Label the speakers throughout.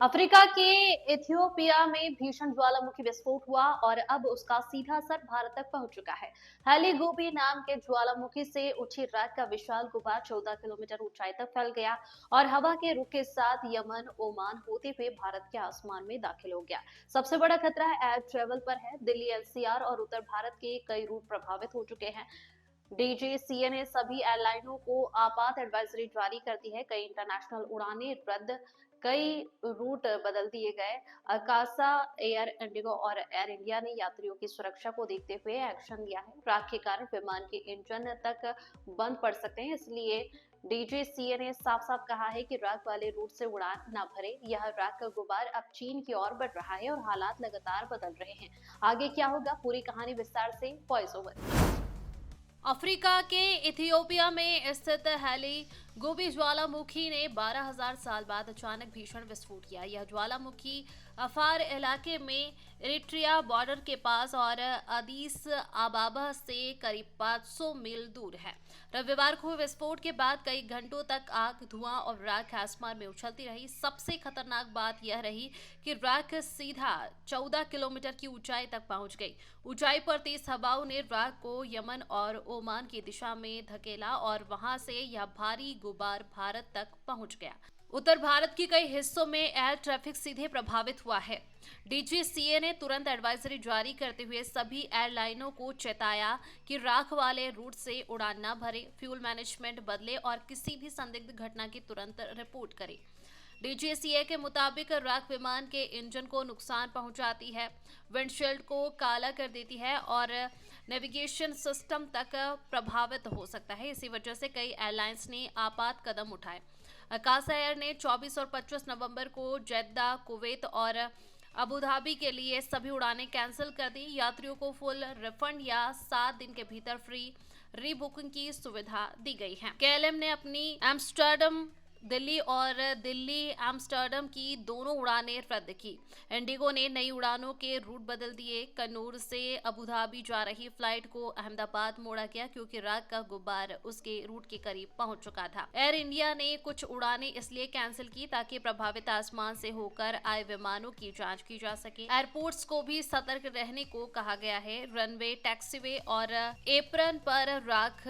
Speaker 1: Africa के Ethiopia में भीषण ज्वालामुखी विस्फोट हुआ और अब उसका सीधा असर भारत तक पहुंच चुका है। हेलीगोबी नाम के ज्वालामुखी से उठी राख का विशाल गुबार 14 किलोमीटर ऊंचाई तक फैल गया और हवा के रुख के साथ यमन ओमान होते हुए भारत के आसमान में दाखिल हो गया। सबसे बड़ा खतरा एयर ट्रेवल पर है। दिल्ली एनसीआर और उत्तर भारत के कई रूट प्रभावित हो चुके हैं। डीजीसीए ने सभी एयरलाइनों को आपात एडवाइजरी जारी कर दी है। कई इंटरनेशनल उड़ानें रद्द, कई रूट बदल दिए गए। अकासा एयर, इंडिगो और एयर इंडिया ने यात्रियों की सुरक्षा को देखते हुए एक्शन लिया है। राख के कारण विमान के इंजन तक बंद पड़ सकते हैं, इसलिए डीजीसीए ने साफ साफ कहा है कि राख वाले रूट से उड़ान न भरे। यह राख का गुबार अब चीन की ओर बढ़ रहा है और हालात लगातार बदल रहे हैं। आगे क्या होगा, पूरी कहानी विस्तार से वॉइस ओवर।
Speaker 2: अफ्रीका के इथियोपिया में स्थित हेलीगोबी ज्वालामुखी ने 12,000 साल बाद अचानक भीषण विस्फोट किया। यह ज्वालामुखी अफार इलाके में इरिट्रिया बॉर्डर के पास और अदीस आबाबा से करीब 500 मील दूर है। रविवार को विस्फोट के बाद कई घंटों तक आग, धुआं और राख आसमान में उछलती रही। सबसे खतरनाक बात यह रही कि राख सीधा 14 किलोमीटर की ऊंचाई तक पहुंच गई। ऊंचाई पर तेज हवाओं ने राख को यमन और ओमान की दिशा में धकेला और वहां से यह भारी गुबार भारत तक पहुंच गया। उत्तर भारत के कई हिस्सों में एयर ट्रैफिक सीधे प्रभावित हुआ है। डीजीसीए ने तुरंत एडवाइजरी जारी करते हुए सभी एयरलाइनों को चेताया कि राख वाले रूट से उड़ान न भरे, फ्यूल मैनेजमेंट बदले और किसी भी संदिग्ध घटना की तुरंत रिपोर्ट करें। डीजीसीए के मुताबिक राख विमान के इंजन को नुकसान पहुंचाती है, विंडशील्ड को काला कर देती है और नेविगेशन सिस्टम तक प्रभावित हो सकता है। इसी वजह से कई एयरलाइंस ने आपात कदम उठाए। अकासा एयर ने 24 और 25 नवंबर को जेद्दा, कुवैत और अबू धाबी के लिए सभी उड़ानें कैंसिल कर दी। यात्रियों को फुल रिफंड या 7 दिन के भीतर फ्री रीबुकिंग की सुविधा दी गई है। केएलएम ने अपनी एम्स्टर्डम दिल्ली और दिल्ली एम्स्टर्डम की दोनों उड़ानें रद्द की। इंडिगो ने नई उड़ानों के रूट बदल दिए। कन्नूर से अबू धाबी जा रही फ्लाइट को अहमदाबाद मोड़ा गया क्योंकि राख का गुब्बार उसके रूट के करीब पहुंच चुका था। एयर इंडिया ने कुछ उड़ानें इसलिए कैंसिल की ताकि प्रभावित आसमान से होकर आए विमानों की जांच की जा सके। एयरपोर्ट्स को भी सतर्क रहने को कहा गया है। रनवे, टैक्सीवे और एप्रन पर राख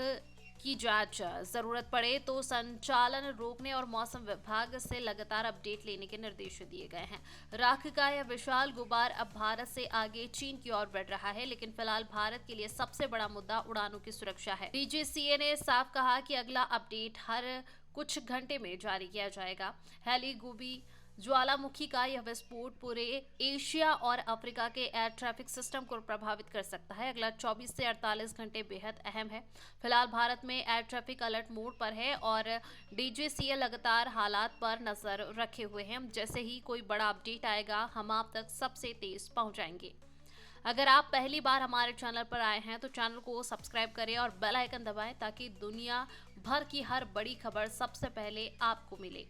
Speaker 2: की जांच, जरूरत पड़े तो संचालन रोकने और मौसम विभाग से लगातार अपडेट लेने के निर्देश दिए गए हैं। राख का यह विशाल गुबार अब भारत से आगे चीन की ओर बढ़ रहा है, लेकिन फिलहाल भारत के लिए सबसे बड़ा मुद्दा उड़ानों की सुरक्षा है। डीजीसीए ने साफ कहा कि अगला अपडेट हर कुछ घंटे में जारी किया जाएगा। हेलीगोबी ज्वालामुखी का यह विस्फोट पूरे एशिया और अफ्रीका के एयर ट्रैफिक सिस्टम को प्रभावित कर सकता है। अगला 24 से 48 घंटे बेहद अहम है। फिलहाल भारत में एयर ट्रैफिक अलर्ट मोड पर है और डीजीसीए लगातार हालात पर नजर रखे हुए हैं। जैसे ही कोई बड़ा अपडेट आएगा, हम आप तक सबसे तेज पहुंचाएंगे। अगर आप पहली बार हमारे चैनल पर आए हैं तो चैनल को सब्सक्राइब करें और बेल आइकन दबाएं ताकि दुनिया भर की हर बड़ी खबर सबसे पहले आपको मिले।